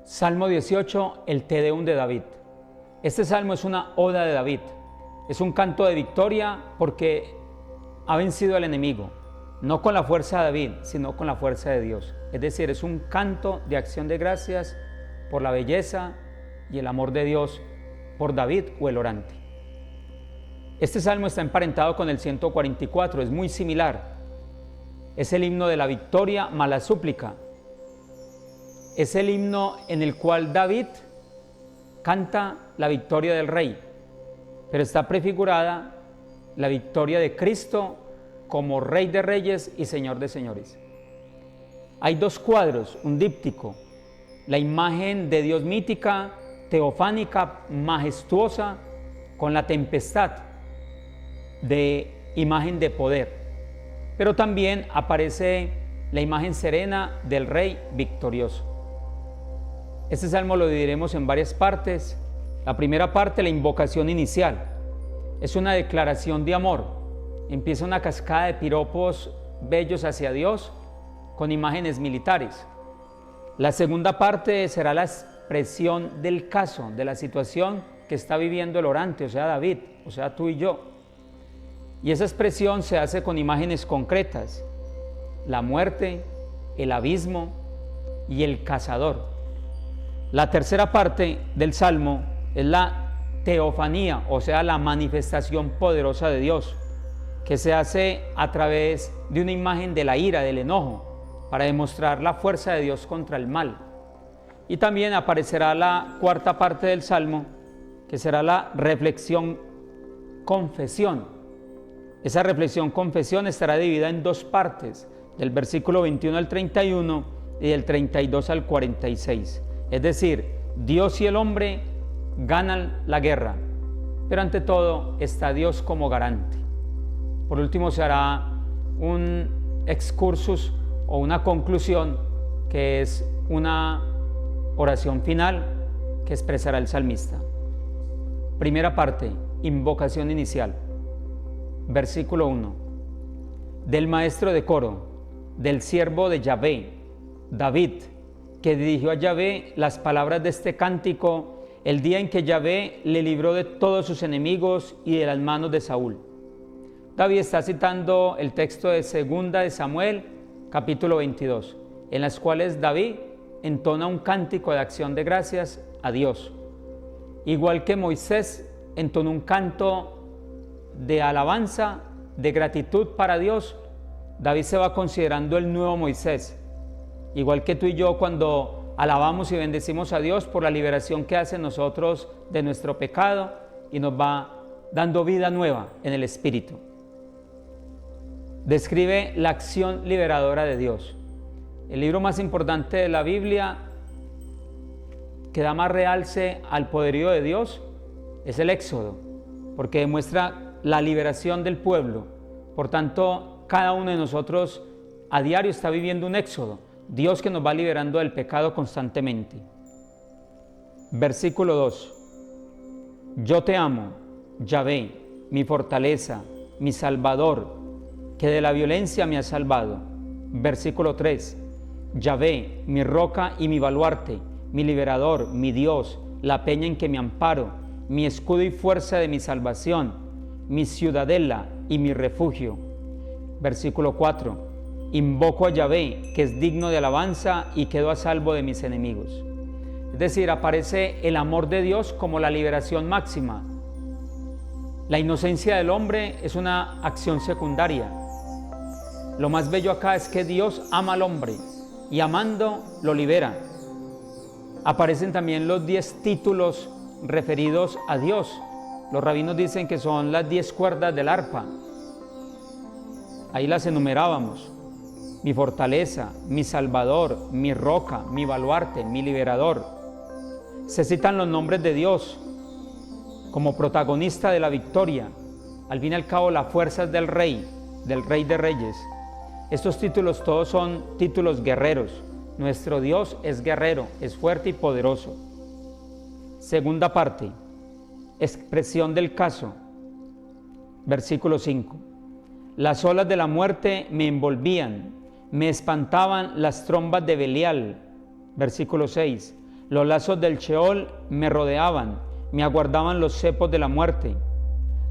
Salmo 18, el Te Deum de David. Este salmo es una oda de David. Es un canto de victoria porque ha vencido al enemigo, no con la fuerza de David, sino con la fuerza de Dios. Es decir, es un canto de acción de gracias por la belleza y el amor de Dios por David o el orante. Este salmo está emparentado con el 144, es muy similar. Es el himno de la victoria más la súplica. Es el himno en el cual David canta la victoria del rey, pero está prefigurada la victoria de Cristo como Rey de Reyes y Señor de Señores. Hay dos cuadros, un díptico, la imagen de Dios mítica, teofánica, majestuosa, con la tempestad de imagen de poder, pero también aparece la imagen serena del Rey victorioso. Este salmo lo dividiremos en varias partes. La primera parte, la invocación inicial, es una declaración de amor. Empieza una cascada de piropos bellos hacia Dios con imágenes militares. La segunda parte será la expresión del caso, de la situación que está viviendo el orante, o sea David, o sea tú y yo. Y esa expresión se hace con imágenes concretas: la muerte, el abismo y el cazador. La tercera parte del Salmo es la teofanía, o sea, la manifestación poderosa de Dios, que se hace a través de una imagen de la ira, del enojo, para demostrar la fuerza de Dios contra el mal. Y también aparecerá la cuarta parte del Salmo, que será la reflexión confesión. Esa reflexión confesión estará dividida en dos partes, del versículo 21 al 31 y del 32 al 46. Es decir, Dios y el hombre ganan la guerra, pero ante todo está Dios como garante. Por último se hará un excursus o una conclusión, que es una oración final que expresará el salmista. Primera parte, invocación inicial. Versículo 1. Del maestro de coro, del siervo de Yahvé, David, que dirigió a Yahvé las palabras de este cántico el día en que Yahvé le libró de todos sus enemigos y de las manos de Saúl. David está citando el texto de 2 de Samuel, capítulo 22, en las cuales David entona un cántico de acción de gracias a Dios. Igual que Moisés entonó un canto de alabanza, de gratitud para Dios, David se va considerando el nuevo Moisés. Igual que tú y yo, cuando alabamos y bendecimos a Dios por la liberación que hace en nosotros de nuestro pecado y nos va dando vida nueva en el Espíritu. Describe la acción liberadora de Dios. El libro más importante de la Biblia, que da más realce al poderío de Dios, es el Éxodo, porque demuestra la liberación del pueblo. Por tanto, cada uno de nosotros a diario está viviendo un éxodo. Dios que nos va liberando del pecado constantemente. Versículo 2. Yo te amo, Yahvé, mi fortaleza, mi salvador, que de la violencia me has salvado. Versículo 3. Yahvé, mi roca y mi baluarte, mi liberador, mi Dios, la peña en que me amparo, mi escudo y fuerza de mi salvación, mi ciudadela y mi refugio. Versículo 4. Invoco a Yahvé, que es digno de alabanza, y quedo a salvo de mis enemigos. Es decir, aparece el amor de Dios como la liberación máxima. La inocencia del hombre es una acción secundaria. Lo más bello acá es que Dios ama al hombre y amando lo libera. Aparecen también los 10 títulos referidos a Dios. Los rabinos dicen que son las 10 cuerdas del arpa. Ahí las enumerábamos: mi fortaleza, mi salvador, mi roca, mi baluarte, mi liberador. Se citan los nombres de Dios como protagonista de la victoria. Al fin y al cabo, la fuerza es del Rey de Reyes. Estos títulos todos son títulos guerreros. Nuestro Dios es guerrero, es fuerte y poderoso. Segunda parte, expresión del caso. Versículo 5. Las olas de la muerte me envolvían, me espantaban las trombas de Belial. Versículo 6. Los lazos del Sheol me rodeaban, me aguardaban los cepos de la muerte.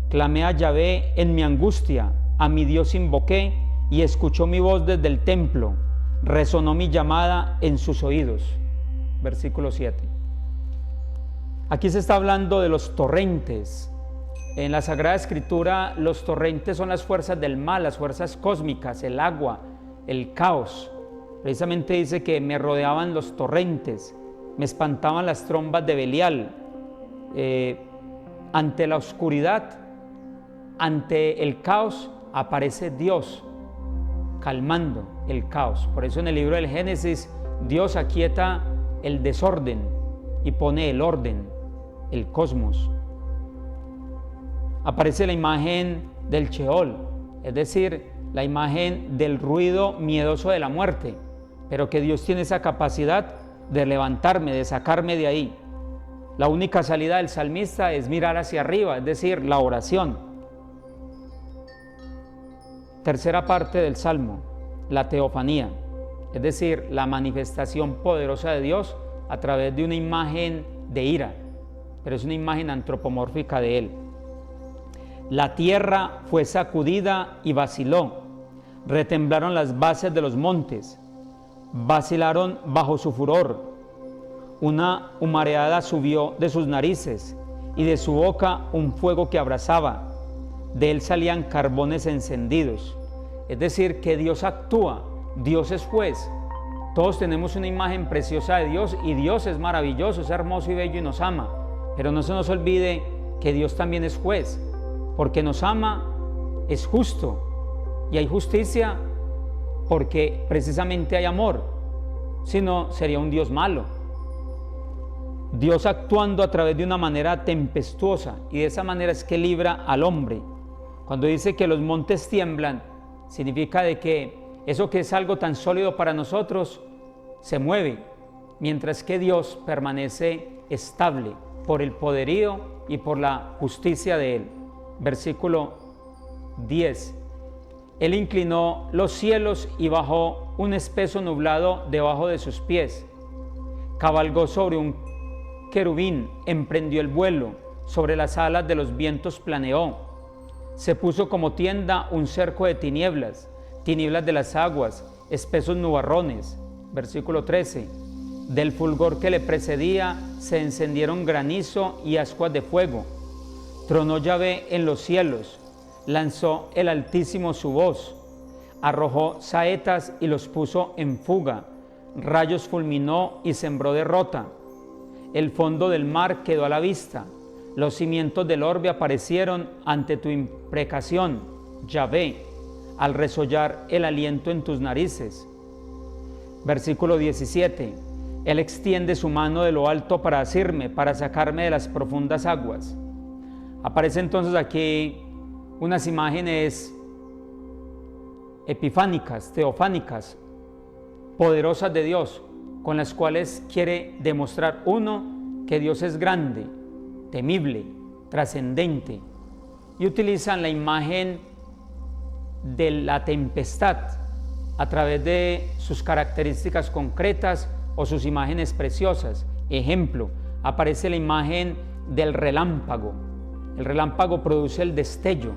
Clamé a Yahvé en mi angustia, a mi Dios invoqué, y escuchó mi voz desde el templo, resonó mi llamada en sus oídos. Versículo 7. Aquí se está hablando de los torrentes. En la Sagrada Escritura, los torrentes son las fuerzas del mal, las fuerzas cósmicas, el agua, el caos. Precisamente dice que me rodeaban los torrentes, me espantaban las trombas de Belial. Ante la oscuridad, ante el caos, aparece Dios calmando el caos. Por eso en el libro del Génesis, Dios aquieta el desorden y pone el orden, el cosmos. Aparece la imagen del Sheol, es decir, la imagen del ruido miedoso de la muerte, pero que Dios tiene esa capacidad de levantarme, de sacarme de ahí. La única salida del salmista es mirar hacia arriba, es decir, la oración. Tercera parte del Salmo, la teofanía, es decir, la manifestación poderosa de Dios a través de una imagen de ira, pero es una imagen antropomórfica de Él. La tierra fue sacudida y vaciló, retemblaron las bases de los montes, vacilaron bajo su furor. Una humareada subió de sus narices y de su boca un fuego que abrasaba. De él salían carbones encendidos. Es decir, que Dios actúa, Dios es juez. Todos tenemos una imagen preciosa de Dios y Dios es maravilloso, es hermoso y bello y nos ama. Pero no se nos olvide que Dios también es juez, porque nos ama, es justo y hay justicia porque precisamente hay amor, si no sería un Dios malo. Dios actuando a través de una manera tempestuosa, y de esa manera es que libra al hombre. Cuando dice que los montes tiemblan, significa de que eso que es algo tan sólido para nosotros se mueve, mientras que Dios permanece estable por el poderío y por la justicia de Él. Versículo 10. Él inclinó los cielos y bajó un espeso nublado debajo de sus pies. Cabalgó sobre un querubín, emprendió el vuelo, sobre las alas de los vientos planeó. Se puso como tienda un cerco de tinieblas, tinieblas de las aguas, espesos nubarrones. Versículo 13. Del fulgor que le precedía se encendieron granizo y ascuas de fuego. Tronó Yahvé en los cielos, lanzó el Altísimo su voz, arrojó saetas y los puso en fuga, rayos fulminó y sembró derrota. El fondo del mar quedó a la vista, los cimientos del orbe aparecieron ante tu imprecación, Yahvé, al resollar el aliento en tus narices. Versículo 17. Él extiende su mano de lo alto para asirme, para sacarme de las profundas aguas. Aparece entonces aquí unas imágenes epifánicas, teofánicas, poderosas de Dios, con las cuales quiere demostrar uno que Dios es grande, temible, trascendente, y utilizan la imagen de la tempestad a través de sus características concretas o sus imágenes preciosas. Ejemplo, aparece la imagen del relámpago. El relámpago produce el destello,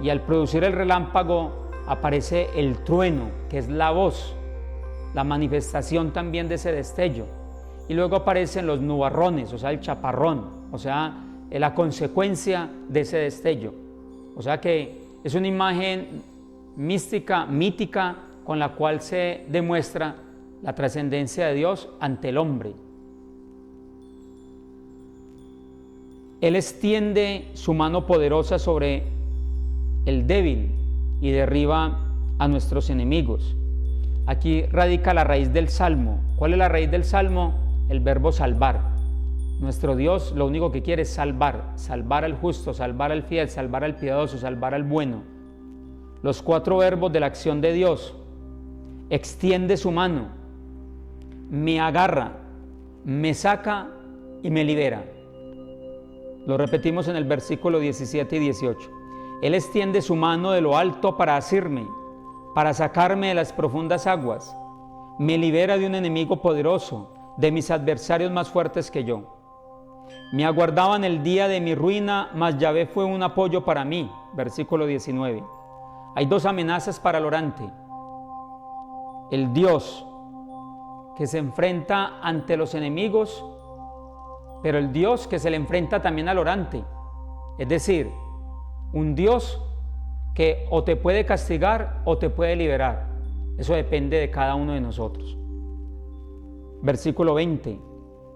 y al producir el relámpago aparece el trueno, que es la voz, la manifestación también de ese destello. Y luego aparecen los nubarrones, o sea, el chaparrón, o sea, la consecuencia de ese destello. O sea que es una imagen mística, mítica, con la cual se demuestra la trascendencia de Dios ante el hombre. Él extiende su mano poderosa sobre el débil y derriba a nuestros enemigos. Aquí radica la raíz del Salmo. ¿Cuál es la raíz del Salmo? El verbo salvar. Nuestro Dios lo único que quiere es salvar, salvar al justo, salvar al fiel, salvar al piadoso, salvar al bueno. Los 4 verbos de la acción de Dios: extiende su mano, me agarra, me saca y me libera. Lo repetimos en el versículo 17 y 18. Él extiende su mano de lo alto para asirme, para sacarme de las profundas aguas. Me libera de un enemigo poderoso, de mis adversarios más fuertes que yo. Me aguardaban el día de mi ruina, mas Yahvé fue un apoyo para mí. Versículo 19. Hay dos amenazas para el orante. El Dios que se enfrenta ante los enemigos, pero el Dios que se le enfrenta también al orante. Es decir, un Dios que o te puede castigar o te puede liberar. Eso depende de cada uno de nosotros. Versículo 20.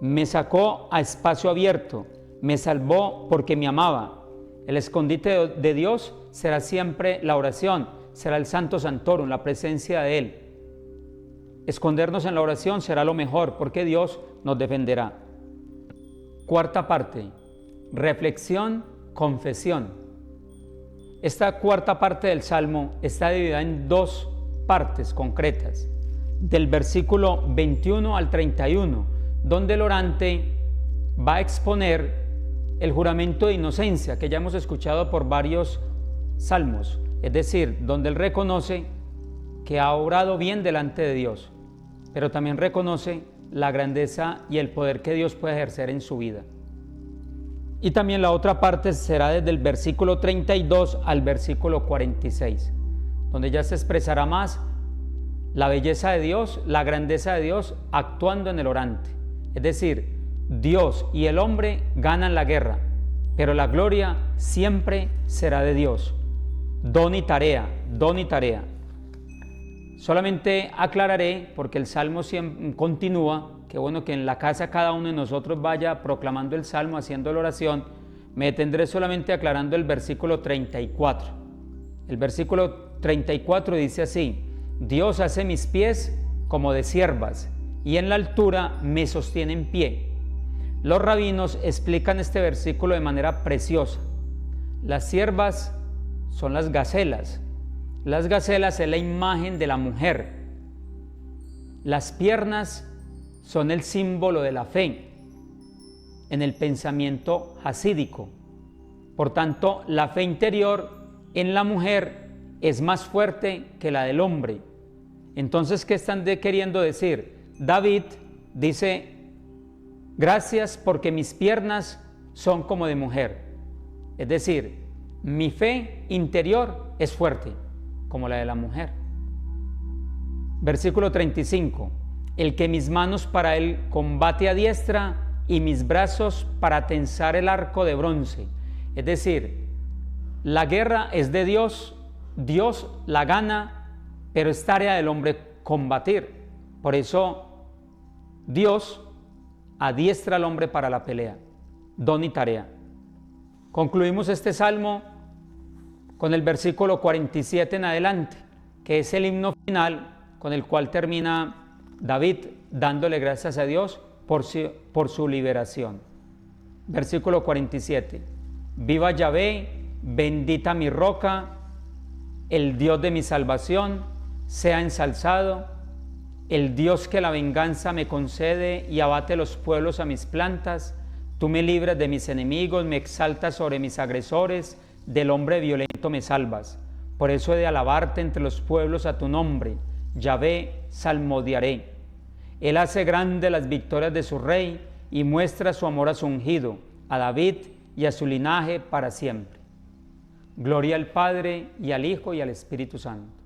Me sacó a espacio abierto, me salvó porque me amaba. El escondite de Dios será siempre la oración, será el Santo Santorum, la presencia de Él. Escondernos en la oración será lo mejor, porque Dios nos defenderá. Cuarta parte, reflexión, confesión. Esta cuarta parte del Salmo está dividida en dos partes concretas, del versículo 21 al 31, donde el orante va a exponer el juramento de inocencia que ya hemos escuchado por varios salmos, es decir, donde él reconoce que ha obrado bien delante de Dios, pero también reconoce la grandeza y el poder que Dios puede ejercer en su vida. Y también la otra parte será desde el versículo 32 al versículo 46, donde ya se expresará más la belleza de Dios, la grandeza de Dios actuando en el orante. Es decir, Dios y el hombre ganan la guerra, pero la gloria siempre será de Dios. Don y tarea, don y tarea. Solamente aclararé, porque el Salmo continúa, que bueno que en la casa cada uno de nosotros vaya proclamando el Salmo, haciendo la oración. Me detendré solamente aclarando el versículo 34. El versículo 34 dice así: Dios hace mis pies como de ciervas, y en la altura me sostiene en pie. Los rabinos explican este versículo de manera preciosa. Las ciervas son las gacelas. Las gacelas es la imagen de la mujer. Las piernas son el símbolo de la fe en el pensamiento jasídico. Por tanto, la fe interior en la mujer es más fuerte que la del hombre. Entonces, ¿qué están queriendo decir? David dice: gracias porque mis piernas son como de mujer. Es decir, mi fe interior es fuerte, como la de la mujer. Versículo 35. El que mis manos para el combate adiestra y mis brazos para tensar el arco de bronce. Es decir, la guerra es de Dios, Dios la gana, pero es tarea del hombre combatir. Por eso Dios adiestra al hombre para la pelea, don y tarea. Concluimos este salmo con el versículo 47 en adelante, que es el himno final con el cual termina David dándole gracias a Dios por su liberación. Versículo 47. Viva Yahvé, bendita mi roca, el Dios de mi salvación, sea ensalzado, el Dios que la venganza me concede y abate los pueblos a mis plantas. Tú me libras de mis enemigos, me exaltas sobre mis agresores, del hombre violento me salvas. Por eso he de alabarte entre los pueblos a tu nombre, Yahvé, salmodiaré. Él hace grandes las victorias de su rey y muestra su amor a su ungido, a David y a su linaje para siempre. Gloria al Padre y al Hijo y al Espíritu Santo.